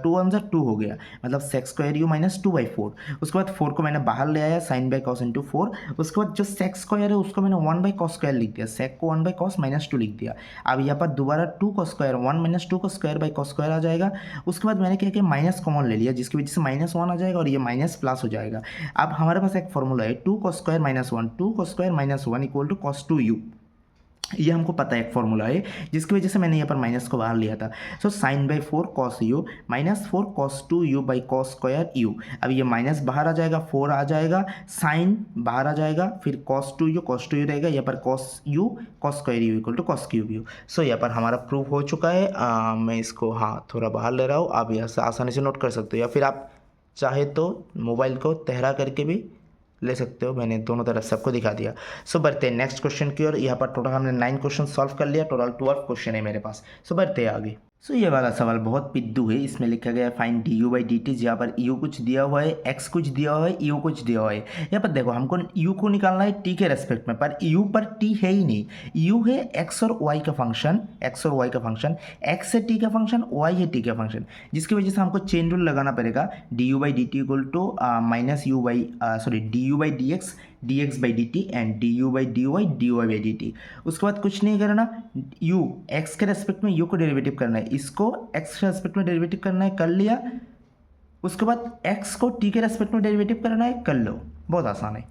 2 वन जा 2 हो गया, मतलब सेक्स स्क्वायर यू माइनस 2/4। उसके बाद 4 को मैंने बाहर ले आया, साइन बाय कॉस इंटू 4। उसके बाद जो सेक्स स्क्वायर है उसको मैंने 1 बाय कॉस स्क्वायर लिख दिया, सेक को 1 बाय कॉस माइनस 2 लिख दिया। अब यहाँ पर दोबारा 2 cos square 1 minus 2 cos square by cos square आ जाएगा। उसके बाद मैंने क्या किया माइनस कॉमन ले लिया, जिसकी वजह से माइनस 1 आ जाएगा और ये माइनस प्लस हो जाएगा। अब हमारे पास एक फॉर्मूला है 2 cos square minus 1, 2 cos square minus 1 equal to cos 2u, ये हमको पता है एक फॉर्मूला है, जिसकी वजह से मैंने यहाँ पर माइनस को बाहर लिया था। So sine by 4 cos u minus 4 cos 2u by cos square you. अब ये माइनस बाहर आ जाएगा, 4 आ जाएगा, साइन बाहर आ जाएगा, फिर कॉस 2u रहेगा, यहाँ पर cos u cos square u equal to cos cube u. So यहाँ पर हमारा प्रूफ हो चुका है। मैं इसको थोड़ा बाहर ले रहा हूँ, आप यहाँ से आसानी से नोट कर सकते हो, या फिर आप चाहे तो मोबाइल को तहरा करके भी ले सकते हो। मैंने दोनों तरफ सबको दिखा दिया। सो बढ़ते हैं नेक्स्ट क्वेश्चन की ओर। यहाँ पर टोटल हमने 9 क्वेश्चन सॉल्व कर लिया, टोटल 12 क्वेश्चन है मेरे पास। सो बढ़ते हैं आगे। सो ये वाला सवाल बहुत पिद्दू है। इसमें लिखा गया है find D u by d T, जहाँ पर यू कुछ दिया हुआ है, एक्स कुछ दिया हुआ है, यू कुछ दिया हुआ है। यहाँ पर देखो हमको यू को निकालना है टी के रेस्पेक्ट में, पर यू पर टी है ही नहीं। यू है एक्स और वाई का फंक्शन, एक्स और वाई का फंक्शन, एक्स है टी का फंक्शन, वाई है टी का फंक्शन, जिसकी वजह से हमको चेन रूल लगाना पड़ेगा। D u by d t equal to minus u by d u by d x dx by dt and du by dy dy by dt। उसके बाद कुछ नहीं करना, u x के रेस्पेक्ट में u को डेरिवेटिव करना है, इसको x के रेस्पेक्ट में डेरिवेटिव करना है, कर लिया। उसके बाद x को t के रेस्पेक्ट में डेरिवेटिव करना है, कर लो, बहुत आसान है।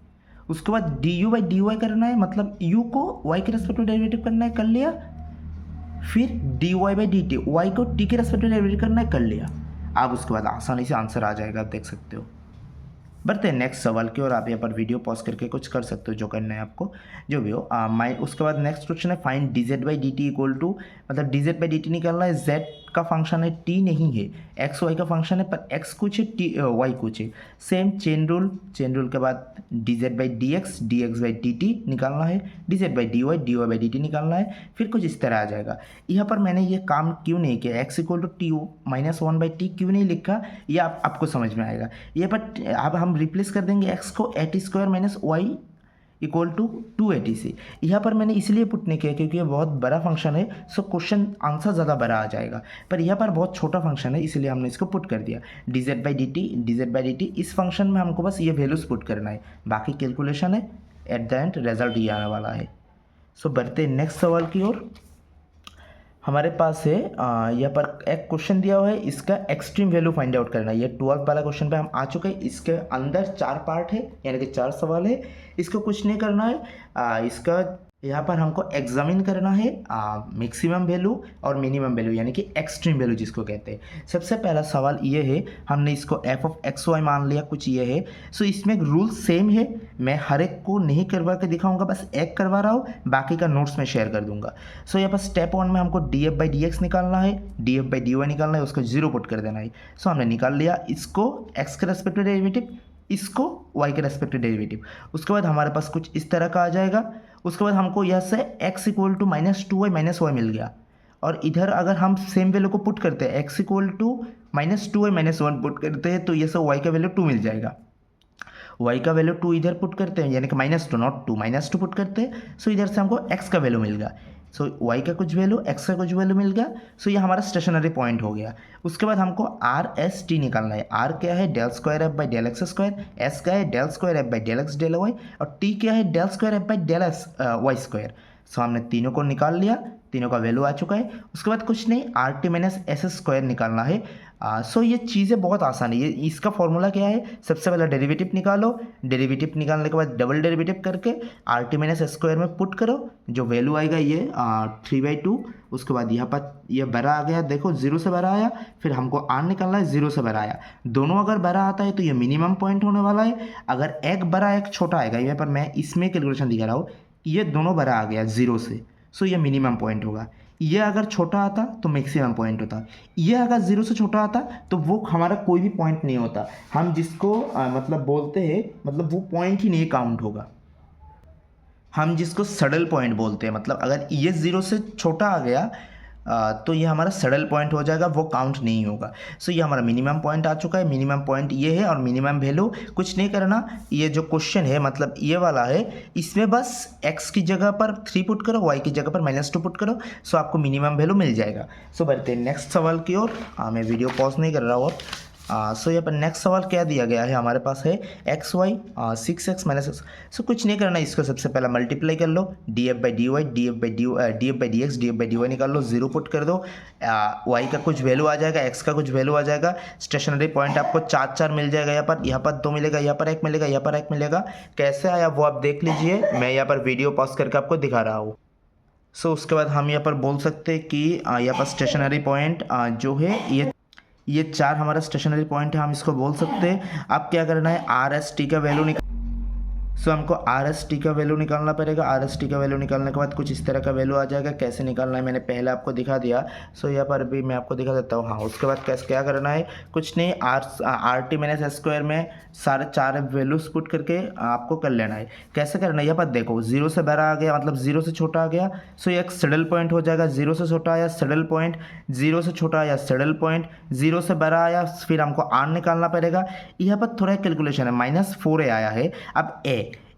उसके बाद du by dy करना है, मतलब u को y के रेस्पेक्ट में डेरिवेटिव करना है, कर लिया। फिर dy by dt y को t के रेस्पेक्ट में डेरिवेटिव करना है, कर लिया। अब उसके बाद आसानी से आंसर आ जाएगा, आप देख सकते हो। बढ़ते हैं नेक्स्ट सवाल की और आप यहाँ पर वीडियो पॉज करके कुछ कर सकते हो, जो करना है आपको जो भी हो। उसके बाद नेक्स्ट क्वेश्चन है find d z by d t equal to, मतलब d z by d t निकालना है, जेड का फंक्शन है टी नहीं है, एक्स वाई का फंक्शन है, पर एक्स कुछ है टी वाई कुछ है। सेम चेन रूल के बाद d z by d x by d t निकालना है, d z by d y by d t निकालना है, फिर कुछ इस तरह आ जाएगा। यहाँ पर मैंने ये काम क्यों नहीं किया, x equal to t minus 1 by t क्यों नहीं लिखा, ये आपको समझ में आएगा। ये पर अब हम रिप्लेस कर देंगे एक्स को a t square minus y equal to 280 से। यहाँ पर मैंने इसलिए पुट नहीं किया क्योंकि ये बहुत बड़ा फंक्शन है, सो क्वेश्चन आंसर ज़्यादा बड़ा आ जाएगा, पर यहाँ पर बहुत छोटा फंक्शन है, इसलिए हमने इसको पुट कर दिया D z by d T. इस फंक्शन में हमको बस ये वैल्यूज पुट करना है, बाकी कैलकुलेशन है, एट द एंड रिजल्ट ये आने वाला है। सो बढ़ते नेक्स्ट सवाल की ओर। हमारे पास है यहाँ पर एक क्वेश्चन दिया हुआ है, इसका एक्सट्रीम वैल्यू फाइंड आउट करना है। ये 12 वाला क्वेश्चन पे हम आ चुके हैं। इसके अंदर 4 पार्ट है, यानी कि 4 सवाल है। इसको कुछ नहीं करना है, इसका यहाँ पर हमको एग्जामिन करना है मैक्सिमम वैल्यू और मिनिमम वैल्यू, यानी कि एक्सट्रीम वैल्यू जिसको कहते हैं। सबसे पहला सवाल ये है, हमने इसको एफ ऑफ एक्स वाई मान लिया, कुछ ये है। सो इसमें रूल सेम है, मैं हर एक को नहीं करवा के दिखाऊंगा, बस एक करवा रहा हूँ, बाकी का नोट्स में शेयर कर दूंगा। सो यहाँ पर स्टेप 1 में हमको d f by d x निकालना है, d f by d y निकालना है, उसको 0 पुट कर देना है। सो हमने निकाल लिया, इसको एक्स के रेस्पेक्ट में डेरिवेटिव, इसको वाई के रेस्पेक्ट में डेरिवेटिव। उसके बाद हमारे पास कुछ इस तरह का आ जाएगा। उसके बाद हमको यह से x equal to minus 2y minus y मिल गया, और इधर अगर हम सेम वैल्यू को पुट करते हैं, x equal to minus 2y minus 1 put करते हैं, तो ये से y का वैल्यू 2 मिल जाएगा। y का वैल्यू 2 इधर पुट करते हैं, यानी कि -2 नॉट 2 -2 पुट करते हैं। सो इधर से हमको x का वैल्यू मिल गया, सो y का कुछ वैल्यू, x का कुछ वैल्यू मिल गया। सो ये हमारा स्टेशनरी पॉइंट हो गया। उसके बाद हमको आर एस टी निकालना है। आर क्या है, del square f by del x square, s क्या है, del square f by del x del y, और टी क्या है, del square f by del s y square. So हमने तीनों को निकाल लिया, तीनों का वैल्यू आ चुका है। उसके बाद कुछ नहीं, R T minus S square निकालना है। सो ये चीज़ें बहुत आसान है। ये इसका फॉर्मूला क्या है, सबसे पहले डेरिवेटिव निकालो, डेरिवेटिव निकालने के बाद डबल डेरिवेटिव करके R T minus S square में पुट करो, जो वैल्यू आएगा ये 3/2। उसके बाद यहाँ पर ये बड़ा आ गया, देखो 0 से बड़ा आया, फिर हमको आर निकालना है, 0 से बड़ा आया। दोनों अगर बड़ा आता है तो ये मिनिमम पॉइंट होने वाला है। अगर एक बड़ा एक छोटा आएगा, यहाँ पर मैं इसमें कैलकुलेशन दिखा रहा हूँ, ये दोनों बड़ा आ गया 0 से, सो ये मिनिमम पॉइंट होगा। ये अगर छोटा आता तो मैक्सिमम पॉइंट होता, ये अगर 0 से छोटा आता तो वो हमारा कोई भी पॉइंट नहीं होता, हम जिसको मतलब बोलते हैं, मतलब वो पॉइंट ही नहीं काउंट होगा, हम जिसको सडल पॉइंट बोलते हैं। मतलब अगर ये 0 से छोटा आ गया तो ये हमारा सडल पॉइंट हो जाएगा, वो काउंट नहीं होगा। सो ये हमारा मिनिमम पॉइंट आ चुका है, मिनिमम पॉइंट ये है और मिनिमम वैल्यू कुछ नहीं करना। ये जो क्वेश्चन है मतलब ये वाला है, इसमें बस x की जगह पर 3 पुट करो, y की जगह पर -2 पुट करो, सो आपको मिनिमम वैल्यू मिल जाएगा। सो बढ़ते हैं नेक्स्ट सवाल की ओर। मैं वीडियो पॉज नहीं कर रहा हूँ। सो यहाँ पर नेक्स्ट सवाल क्या दिया गया है हमारे पास है XY 6x - x। सो कुछ नहीं करना, इसको सबसे पहले मल्टीप्लाई कर लो, df/dy df/dx df/dy निकाल लो, 0 पुट कर दो, y का कुछ वैल्यू आ जाएगा, x का कुछ वैल्यू आ जाएगा, स्टेशनरी पॉइंट आपको 4 मिल जाएगा, यहाँ पर 2 मिलेगा, यहाँ पर 1 मिलेगा, यहाँ पर 1 मिलेगा। कैसे आया वो आप देख लीजिए, मैं यहाँ पर वीडियो पॉज करके आपको दिखा रहा हूँ। सो उसके बाद हम यहाँ पर बोल सकते हैं कि यहाँ पर स्टेशनरी पॉइंट जो है ये 4 हमारा स्टेशनरी पॉइंट है, हम इसको बोल सकते हैं। अब क्या करना है, RST का वैल्यू सो हमको RST का वैल्यू निकालना पड़ेगा। RST का वैल्यू निकालने के बाद कुछ इस तरह का वैल्यू आ जाएगा। कैसे निकालना है मैंने पहले आपको दिखा दिया, सो यहाँ पर भी मैं आपको दिखा देता हूँ। हाँ, उसके बाद कैसे क्या करना है, कुछ नहीं, RT - S² में सारे 4 वैल्यूज पुट करके आपको कर लेना है। कैसे करना है, यहाँ पर देखो 0 से बड़ा आ गया, मतलब 0 से छोटा आ गया, सो ये एक सडल पॉइंट हो जाएगा। 0 से छोटा आया सडल पॉइंट, 0 से छोटा आया सडल पॉइंट, 0 से बड़ा आया, फिर हमको R निकालना पड़ेगा। यहाँ पर थोड़ा कैलकुलेशन है, -4a आया है। अब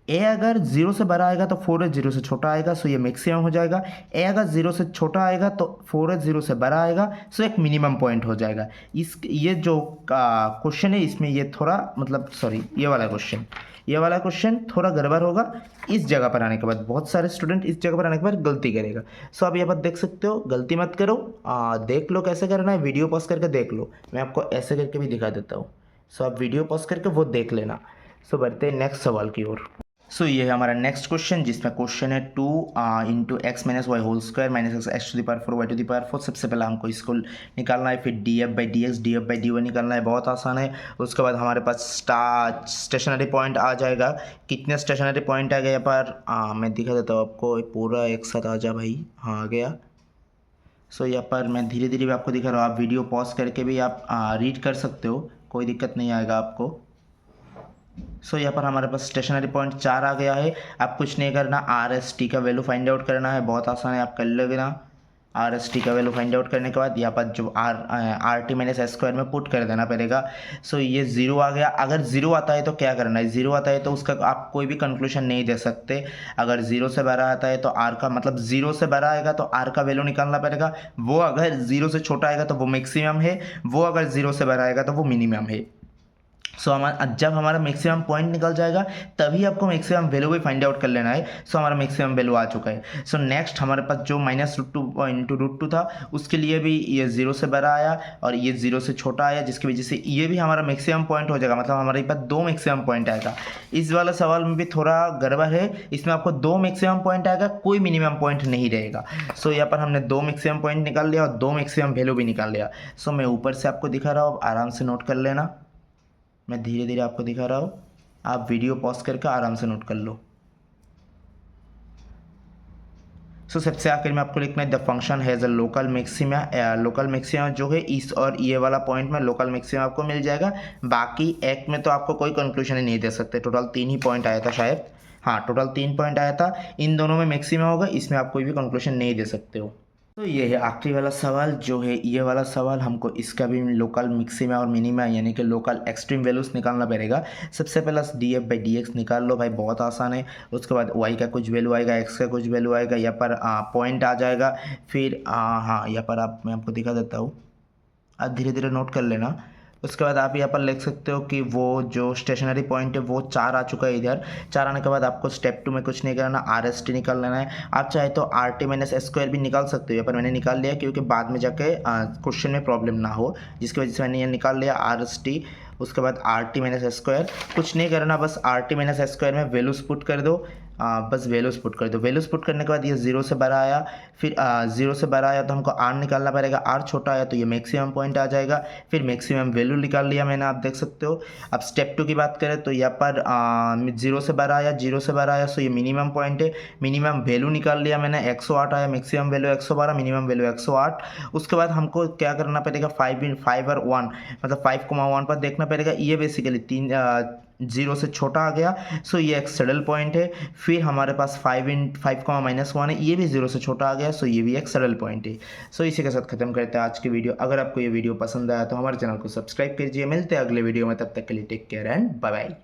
ए अगर 0 से बड़ा आएगा तो 4a 0 से छोटा आएगा, सो ये मैक्सिमम हो जाएगा। ए अगर 0 से छोटा आएगा तो 4a 0 से बड़ा आएगा, सो एक मिनिमम पॉइंट हो जाएगा। ये जो क्वेश्चन है इसमें ये थोड़ा मतलब सॉरी ये वाला क्वेश्चन थोड़ा गड़बड़ होगा। इस जगह पर आने के बाद बहुत सारे स्टूडेंट इस जगह पर आने के बाद गलती करेगा। सो आप ये बात देख सकते हो, गलती मत करो, देख लो कैसे करना है, वीडियो पॉज करके देख लो, मैं आपको ऐसे करके भी दिखा देता हूँ। सो आप वीडियो पॉज करके वो देख लेना। सो बढ़ते हैं नेक्स्ट सवाल की ओर। सो ये है हमारा नेक्स्ट क्वेश्चन, जिसमें क्वेश्चन है 2 × x - y² - x x⁴ सबसे पहले हमको इसको निकालना है, फिर df/dx df/dy निकालना है, बहुत आसान है। उसके बाद हमारे पास स्टेशनरी पॉइंट आ जाएगा। कितने स्टेशनरी पॉइंट आ गए यहाँ पर मैं दिखा देता हूँ आपको, पूरा एक साथ आ जा भाई। हाँ, आ गया। सो यहाँ पर मैं धीरे धीरे भी आपको दिखा रहा हूँ, आप वीडियो पॉज करके भी आप रीड कर सकते हो, कोई दिक्कत नहीं आएगा आपको। सो यहाँ पर हमारे पास स्टेशनरी पॉइंट 4 आ गया है। अब कुछ नहीं करना, RST का वैल्यू फाइंड आउट करना है, बहुत आसान है, आप कर लोगे ना। RST का वैल्यू फाइंड आउट करने के बाद यहाँ पर जो RT - S² में पुट कर देना पड़ेगा। सो ये 0 आ गया। अगर 0 आता है तो क्या करना है, 0 आता है तो उसका आप कोई भी कंक्लूजन नहीं दे सकते। अगर 0 से बड़ा आता है तो R का मतलब 0 से बड़ा आएगा तो R का वैल्यू निकालना पड़ेगा। वो अगर 0 से छोटा आएगा तो वो मैक्सिमम है, वो अगर 0 से बड़ा आएगा तो वो मिनिमम है। सो जब हमारा मैक्सिमम पॉइंट निकल जाएगा तभी आपको मैक्सिमम वैल्यू भी फाइंड आउट कर लेना है। सो हमारा मैक्सिमम वैल्यू आ चुका है। सो नेक्स्ट हमारे पास जो -√2 × √2 था, उसके लिए भी ये 0 से बड़ा आया और ये 0 से छोटा आया, जिसकी वजह से ये भी हमारा मैक्सिमम पॉइंट हो जाएगा। मतलब हमारे पास 2 मैक्सिमम पॉइंट आएगा। इस वाला सवाल में भी थोड़ा गड़बड़ है, इसमें आपको 2 मैक्सिमम पॉइंट आएगा, कोई मिनिमम पॉइंट नहीं रहेगा। सो यहाँ पर हमने 2 मैक्सिमम पॉइंट निकाल लिया और 2 मैक्सिमम वैल्यू भी निकाल लिया। सो मैं ऊपर से आपको दिखा रहा हूँ, आराम से नोट कर लेना, मैं धीरे धीरे आपको दिखा रहा हूँ, आप वीडियो पॉज करके आराम से नोट कर लो। सो सबसे आखिर में आपको लिखना है the function has a local maxima. Local maxima जो है इस और ये वाला पॉइंट में लोकल मैक्सिमा आपको मिल जाएगा। बाकी एक में तो आपको कोई कंक्लूजन ही नहीं दे सकते। टोटल 3 ही पॉइंट आया था शायद, हाँ टोटल 3 पॉइंट आया था। इन दोनों में मैक्सिमा होगा, इसमें आप कोई भी कंक्लूजन नहीं दे सकते हो। तो ये है आखिरी वाला सवाल जो है ये वाला सवाल, हमको इसका भी लोकल मैक्सिमा और मिनिमा यानी कि लोकल एक्सट्रीम वैल्यूज निकालना पड़ेगा। सबसे पहले df/dx निकाल लो भाई, बहुत आसान है। उसके बाद y का कुछ वैल्यू आएगा, x का कुछ वैल्यू आएगा, यहाँ पर पॉइंट आ जाएगा। फिर हाँ यहाँ पर मैं आपको दिखा देता हूँ, आप धीरे धीरे नोट कर लेना। उसके बाद आप यहाँ पर लिख सकते हो कि वो जो स्टेशनरी पॉइंट है वो 4 आ चुका है। इधर 4 आने के बाद आपको स्टेप 2 में कुछ नहीं करना, RST निकाल लेना है। आप चाहे तो RT - S² भी निकाल सकते हो, यहाँ पर मैंने निकाल लिया क्योंकि बाद में जाके क्वेश्चन में प्रॉब्लम ना हो, जिसकी वजह से मैंने ये निकाल लिया RST। उसके बाद RT - S², कुछ नहीं करना, बस RT - S² में वैल्यूज पुट कर दो। बस वैल्यूज पुट कर दो। वैल्यूज पुट करने के बाद ये 0 से बड़ा आया, फिर 0 से बड़ा आया तो हमको R निकालना पड़ेगा। R छोटा आया तो ये मैक्सिमम पॉइंट आ जाएगा, फिर मैक्सिमम वैल्यू निकाल लिया मैंने, आप देख सकते हो। अब स्टेप 2 की बात करें तो यहाँ पर 0 से बड़ा आया, 0 से बड़ा आया, सो ये मिनिमम पॉइंट है। मिनिमम वैल्यू निकाल लिया मैंने, 108 आया, मैक्सिमम वैल्यू 112, मिनिमम वैल्यू 108। उसके बाद हमको क्या करना पड़ेगा, 5 और 1 मतलब 5,1 पर देखना पड़ेगा। ये बेसिकली 0 से छोटा आ गया, सो ये एक सैडल पॉइंट है। फिर हमारे पास 5,-1 है, ये भी 0 से छोटा आ गया, सो ये भी एक सैडल पॉइंट है। सो इसी के साथ खत्म करते हैं आज की वीडियो। अगर आपको ये वीडियो पसंद आया तो हमारे चैनल को सब्सक्राइब कीजिए। मिलते हैं अगले वीडियो में, तब तक के लिए take care and bye bye.